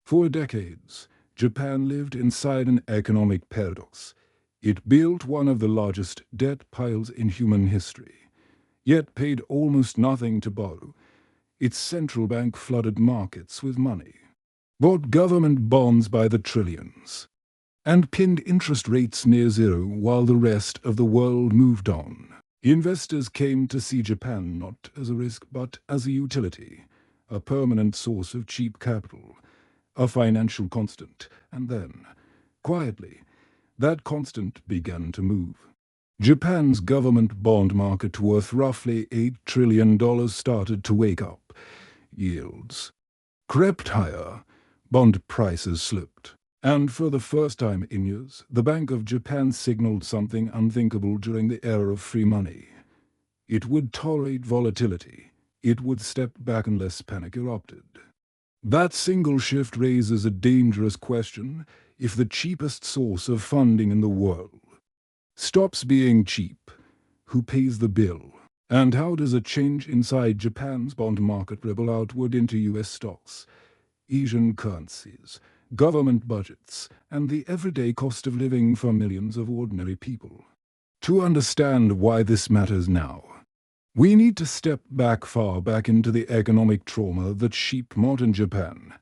For decades, Japan lived inside an economic paradox. It built one of the largest debt piles in human history, yet paid almost nothing to borrow. Its central bank flooded markets with money, bought government bonds by the trillions, and pinned interest rates near zero while the rest of the world moved on. Investors came to see Japan not as a risk but as a utility, a permanent source of cheap capital, a financial constant, and then, quietly, that constant began to move. Japan's government bond market worth roughly $8 trillion started to wake up. Yields crept higher, bond prices slipped. And for the first time in years, the Bank of Japan signaled something unthinkable during the era of free money. It would tolerate volatility. It would step back unless panic erupted. That single shift raises a dangerous question: if the cheapest source of funding in the world stops being cheap, who pays the bill? And how does a change inside Japan's bond market ripple outward into US stocks, Asian currencies, government budgets, and the everyday cost of living for millions of ordinary people? To understand why this matters now, we need to step far back into the economic trauma that shaped modern Japan.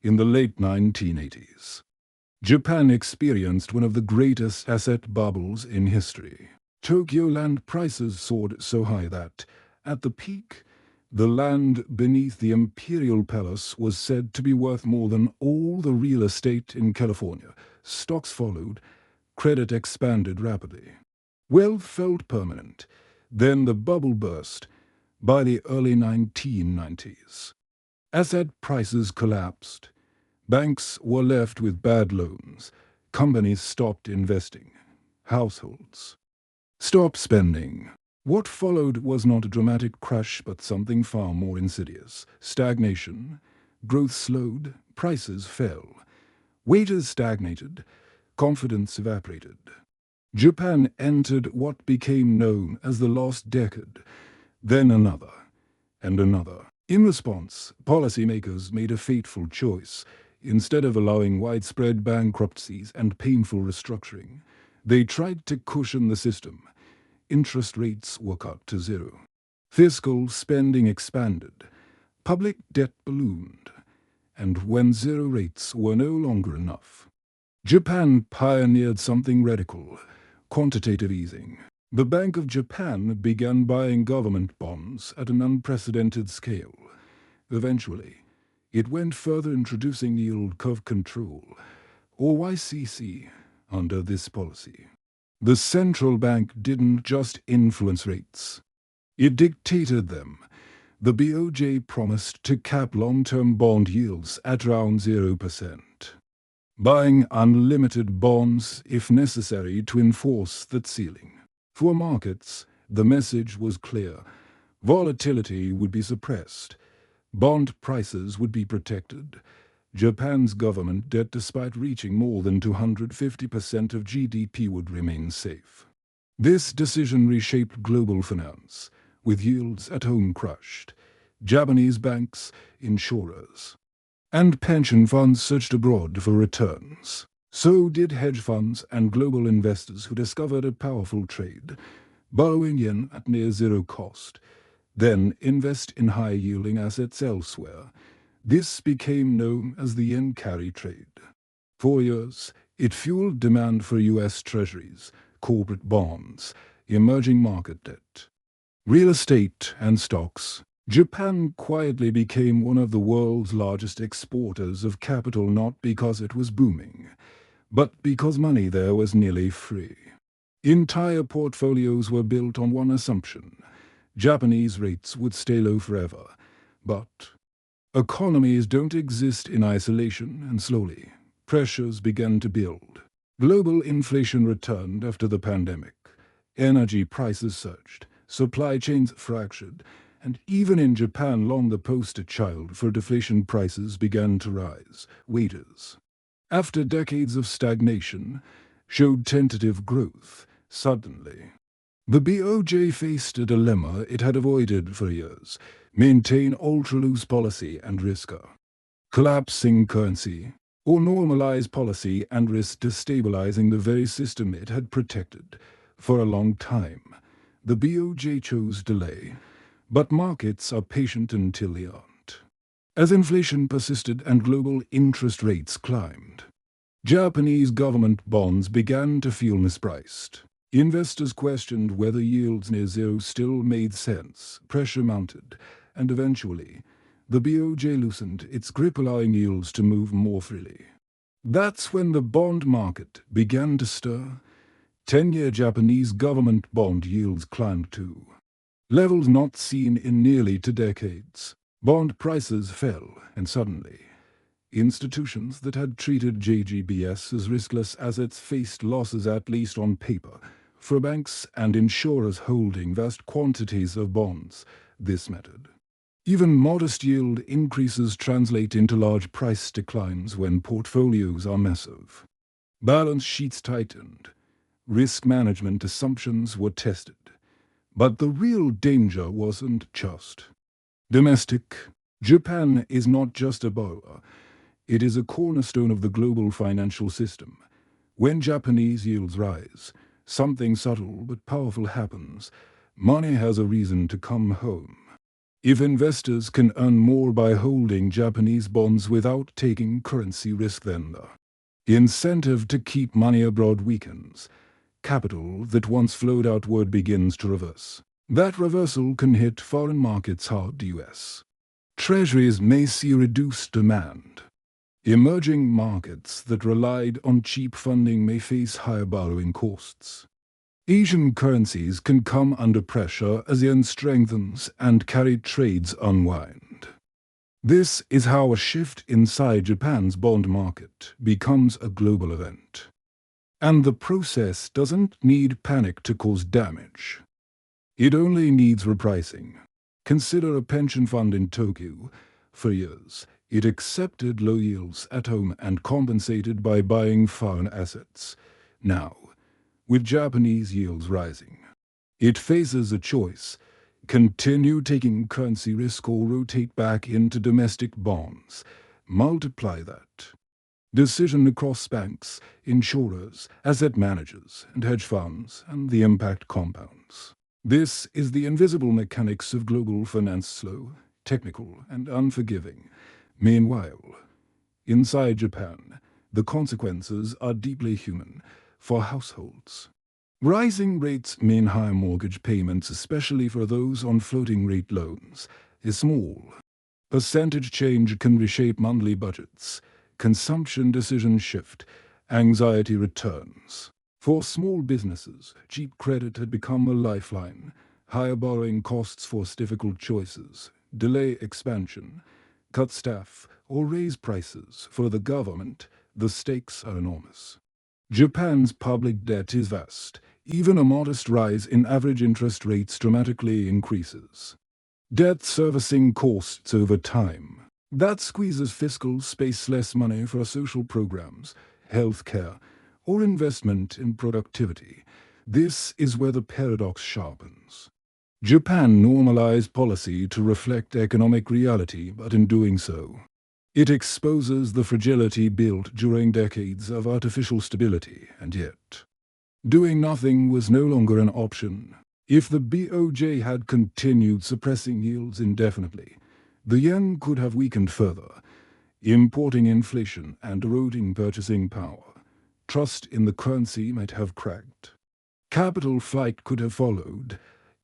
In the late 1980s, Japan experienced one of the greatest asset bubbles in history. Tokyo land prices soared so high that, at the peak, the land beneath the imperial palace was said to be worth more than all the real estate in California. Stocks followed, credit expanded rapidly. Wealth felt permanent. Then the bubble burst by the early 1990s. Asset prices collapsed. Banks were left with bad loans. Companies stopped investing. Households stopped spending. What followed was not a dramatic crash but something far more insidious. Stagnation. Growth slowed. Prices fell. Wages stagnated. Confidence evaporated. Japan entered what became known as the lost decade, then another, and another. In response, policymakers made a fateful choice. Instead of allowing widespread bankruptcies and painful restructuring, they tried to cushion the system. Interest rates were cut to zero. Fiscal spending expanded. Public debt ballooned. And when zero rates were no longer enough, Japan pioneered something radical: quantitative easing. The Bank of Japan began buying government bonds at an unprecedented scale. Eventually, it went further, introducing yield curve control, or YCC, under this policy. The central bank didn't just influence rates. It dictated them. The BOJ promised to cap long-term bond yields at around 0%. Buying unlimited bonds if necessary to enforce that ceiling. For markets, the message was clear. Volatility would be suppressed. Bond prices would be protected. Japan's government debt, despite reaching more than 250% of GDP, would remain safe. This decision reshaped global finance, with yields at home crushed. Japanese banks, insurers, and pension funds searched abroad for returns. So did hedge funds and global investors who discovered a powerful trade: borrowing yen at near zero cost, then invest in high-yielding assets elsewhere. This became known as the yen carry trade. For years, it fueled demand for US treasuries, corporate bonds, emerging market debt, real estate, and stocks. Japan quietly became one of the world's largest exporters of capital, not because it was booming, but because money there was nearly free. Entire portfolios were built on one assumption: Japanese rates would stay low forever. But economies don't exist in isolation, and slowly, pressures began to build. Global inflation returned after the pandemic. Energy prices surged, supply chains fractured, and even in Japan, long the poster child for deflation, prices began to rise. Wages, after decades of stagnation, showed tentative growth. Suddenly, the BOJ faced a dilemma it had avoided for years: maintain ultra-loose policy and risk collapsing currency, or normalize policy and risk destabilizing the very system it had protected. For a long time, the BOJ chose delay, but markets are patient until they aren't. As inflation persisted and global interest rates climbed, Japanese government bonds began to feel mispriced. Investors questioned whether yields near zero still made sense. Pressure mounted, and eventually, the BOJ loosened its grip, allowing yields to move more freely. That's when the bond market began to stir. 10-year Japanese government bond yields climbed to levels not seen in nearly 2 decades. Bond prices fell, and suddenly, institutions that had treated JGBs as riskless assets faced losses, at least on paper. For banks and insurers holding vast quantities of bonds, this mattered. Even modest yield increases translate into large price declines when portfolios are massive. Balance sheets tightened. Risk management assumptions were tested. But the real danger wasn't just domestic. Japan is not just a borrower. It is a cornerstone of the global financial system. When Japanese yields rise, something subtle but powerful happens. Money has a reason to come home. If investors can earn more by holding Japanese bonds without taking currency risk, then the incentive to keep money abroad weakens. Capital that once flowed outward begins to reverse. That reversal can hit foreign markets hard. US Treasuries may see reduced demand. Emerging markets that relied on cheap funding may face higher borrowing costs. Asian currencies can come under pressure as yen strengthens and carry trades unwind. This is how a shift inside Japan's bond market becomes a global event. And the process doesn't need panic to cause damage. It only needs repricing. Consider a pension fund in Tokyo. For years, it accepted low yields at home and compensated by buying foreign assets. Now, with Japanese yields rising, it faces a choice: continue taking currency risk or rotate back into domestic bonds. Multiply that decision across banks, insurers, asset managers, and hedge funds, and the impact compounds. This is the invisible mechanics of global finance: slow, technical, and unforgiving. Meanwhile, inside Japan, the consequences are deeply human. For households, rising rates mean higher mortgage payments, especially for those on floating-rate loans. A small percentage change can reshape monthly budgets. Consumption decisions shift. Anxiety returns. For small businesses, cheap credit had become a lifeline. Higher borrowing costs force difficult choices: delay expansion, cut staff, or raise prices. For the government, the stakes are enormous. Japan's public debt is vast. Even a modest rise in average interest rates dramatically increases debt servicing costs over time. That squeezes fiscal space: less money for social programs, healthcare, or investment in productivity. This is where the paradox sharpens. Japan normalized policy to reflect economic reality, but in doing so, it exposes the fragility built during decades of artificial stability, and yet, doing nothing was no longer an option. If the BOJ had continued suppressing yields indefinitely, the yen could have weakened further, importing inflation and eroding purchasing power. Trust in the currency might have cracked. Capital flight could have followed.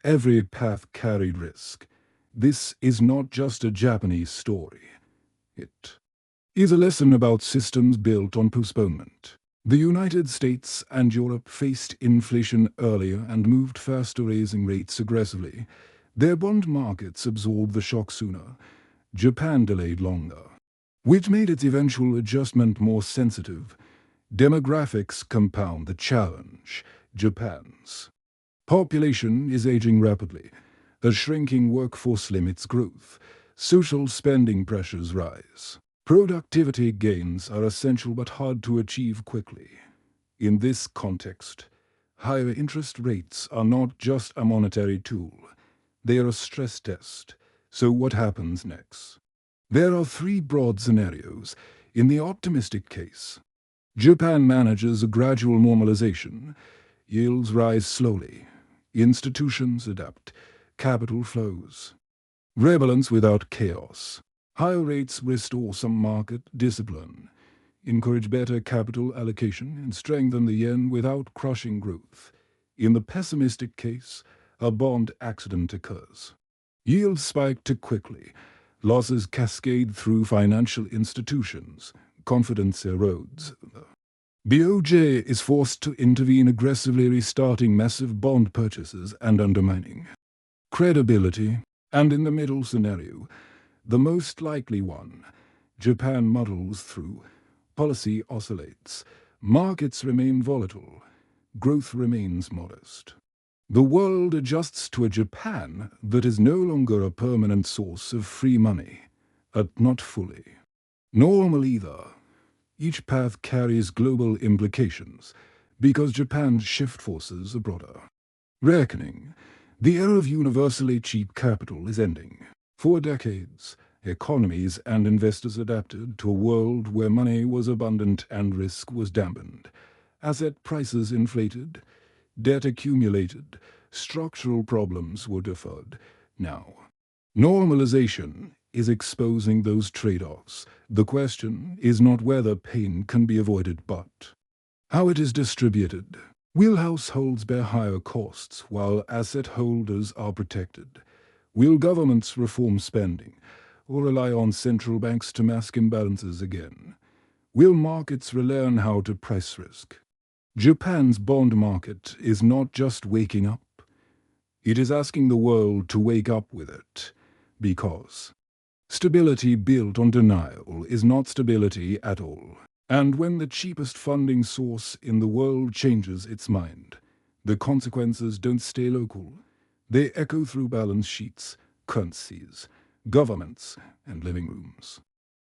Every path carried risk. This is not just a Japanese story. It is a lesson about systems built on postponement. The United States and Europe faced inflation earlier and moved faster, raising rates aggressively. Their bond markets absorbed the shock sooner. Japan delayed longer, which made its eventual adjustment more sensitive. Demographics compound the challenge. Japan's population is aging rapidly. A shrinking workforce limits growth. Social spending pressures rise. Productivity gains are essential but hard to achieve quickly. In this context, higher interest rates are not just a monetary tool. They are a stress test. So what happens next? There are three broad scenarios. In the optimistic case, Japan manages a gradual normalization. Yields rise slowly. Institutions adapt. Capital flows. Relevance without chaos. Higher rates restore some market discipline, encourage better capital allocation, and strengthen the yen without crushing growth. In the pessimistic case, a bond accident occurs. Yields spike too quickly. Losses cascade through financial institutions. Confidence erodes. BOJ is forced to intervene aggressively, restarting massive bond purchases and undermining credibility. And in the middle scenario, the most likely one, Japan muddles through. Policy oscillates. Markets remain volatile. Growth remains modest. The world adjusts to a Japan that is no longer a permanent source of free money, not fully. Normal either. Each path carries global implications, because Japan's shift forces are broader. Reckoning, the era of universally cheap capital is ending. For decades, economies and investors adapted to a world where money was abundant and risk was dampened. Asset prices inflated, debt accumulated, structural problems were deferred. Now, normalization is exposing those trade-offs. The question is not whether pain can be avoided, but how it is distributed. Will households bear higher costs while asset holders are protected? Will governments reform spending or rely on central banks to mask imbalances again? Will markets relearn how to price risk? Japan's bond market is not just waking up. It is asking the world to wake up with it, because stability built on denial is not stability at all. And when the cheapest funding source in the world changes its mind, the consequences don't stay local. They echo through balance sheets, currencies, governments, and living rooms.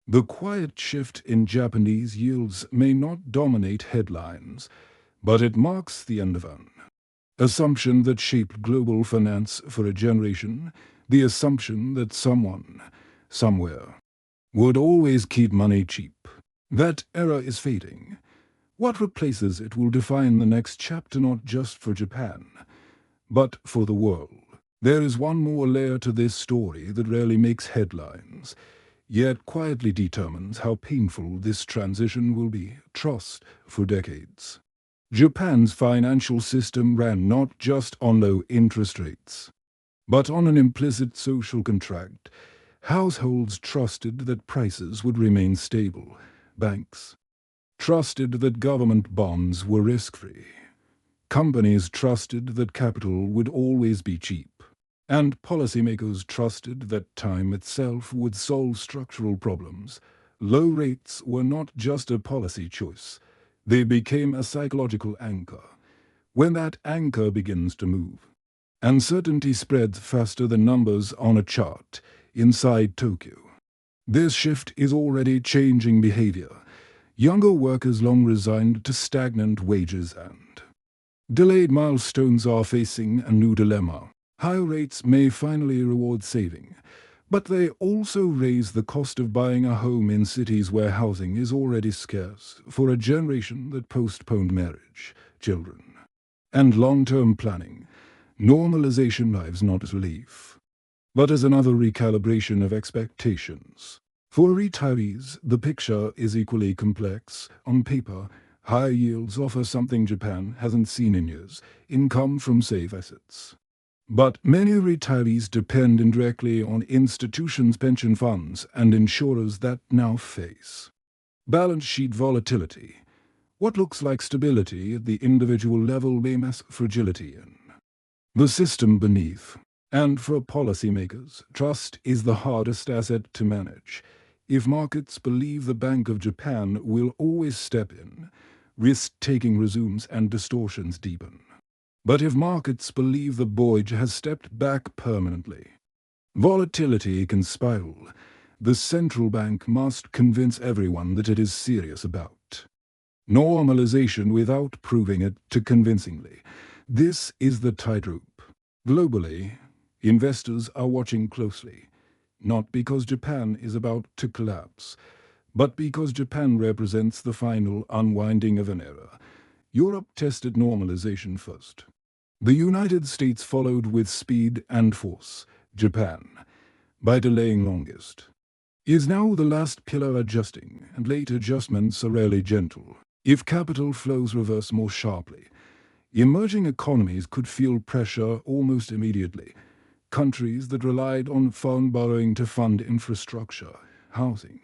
The quiet shift in Japanese yields may not dominate headlines, but it marks the end of an assumption that shaped global finance for a generation, the assumption that someone, somewhere, would always keep money cheap. That era is fading. What replaces it will define the next chapter, not just for Japan, but for the world. There is one more layer to this story that rarely makes headlines, yet quietly determines how painful this transition will be. Trust for decades. Japan's financial system ran not just on low interest rates, but on an implicit social contract. Households trusted that prices would remain stable. Banks trusted that government bonds were risk-free. Companies trusted that capital would always be cheap. And policymakers trusted that time itself would solve structural problems. Low rates were not just a policy choice. They became a psychological anchor. When that anchor begins to move, uncertainty spreads faster than numbers on a chart inside Tokyo. This shift is already changing behavior. Younger workers long resigned to stagnant wages and delayed milestones are facing a new dilemma. Higher rates may finally reward saving, but they also raise the cost of buying a home in cities where housing is already scarce for a generation that postponed marriage, children, and long-term planning. Normalization arrives not as relief, but as another recalibration of expectations. For retirees, the picture is equally complex. On paper, higher yields offer something Japan hasn't seen in years: income from safe assets. But many retirees depend indirectly on institutions, pension funds, and insurers that now face balance sheet volatility. What looks like stability at the individual level may mask fragility in the system beneath. And for policymakers, trust is the hardest asset to manage. If markets believe the Bank of Japan will always step in, risk-taking resumes and distortions deepen. But if markets believe the voyage has stepped back permanently, volatility can spiral. The central bank must convince everyone that it is serious about normalization without proving it too convincingly. This is the tightrope. Globally, investors are watching closely. not because Japan is about to collapse, but because Japan represents the final unwinding of an era. Europe tested normalization first. The United States followed with speed and force. Japan, by delaying longest, is now the last pillar adjusting, and late adjustments are rarely gentle. If capital flows reverse more sharply, emerging economies could feel pressure almost immediately. Countries that relied on foreign borrowing to fund infrastructure, housing,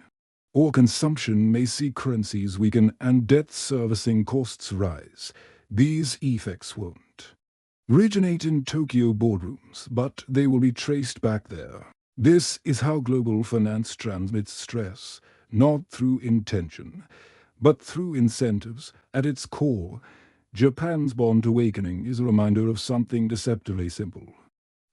or consumption may see currencies weaken and debt servicing costs rise. These effects won't originate in Tokyo boardrooms, but they will be traced back there. This is how global finance transmits stress, not through intention, but through incentives. At its core, Japan's bond awakening is a reminder of something deceptively simple.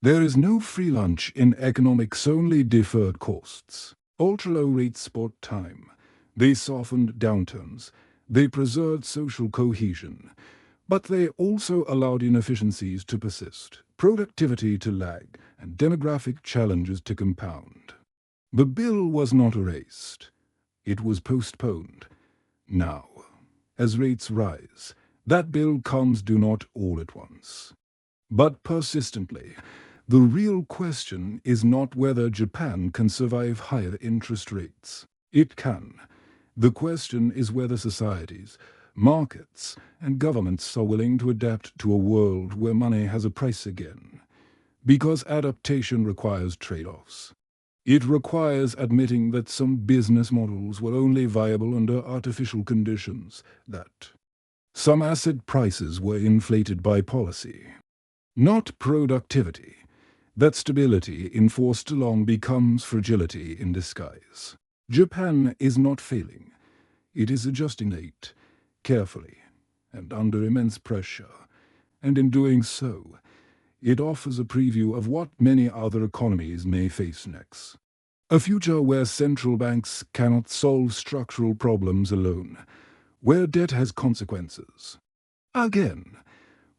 There is no free lunch in economics, only deferred costs. Ultra-low rates bought time. They softened downturns. They preserved social cohesion. But they also allowed inefficiencies to persist, productivity to lag, and demographic challenges to compound. The bill was not erased. It was postponed. Now, as rates rise, that bill comes not all at once, but persistently. The real question is not whether Japan can survive higher interest rates. It can. The question is whether societies, markets, and governments are willing to adapt to a world where money has a price again. Because adaptation requires trade-offs. It requires admitting that some business models were only viable under artificial conditions, that some asset prices were inflated by policy, not productivity. That stability enforced along becomes fragility in disguise. Japan is not failing. It is adjusting late, carefully, and under immense pressure. And in doing so, it offers a preview of what many other economies may face next. A future where central banks cannot solve structural problems alone, where debt has consequences. Again,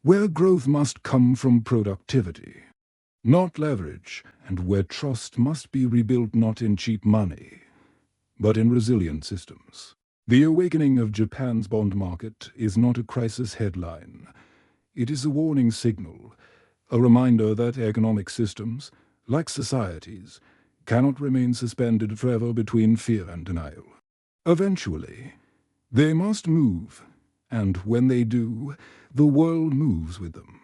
where growth must come from productivity, not leverage, and where trust must be rebuilt not in cheap money, but in resilient systems. The awakening of Japan's bond market is not a crisis headline. It is a warning signal, a reminder that economic systems, like societies, cannot remain suspended forever between fear and denial. Eventually, they must move, and when they do, the world moves with them.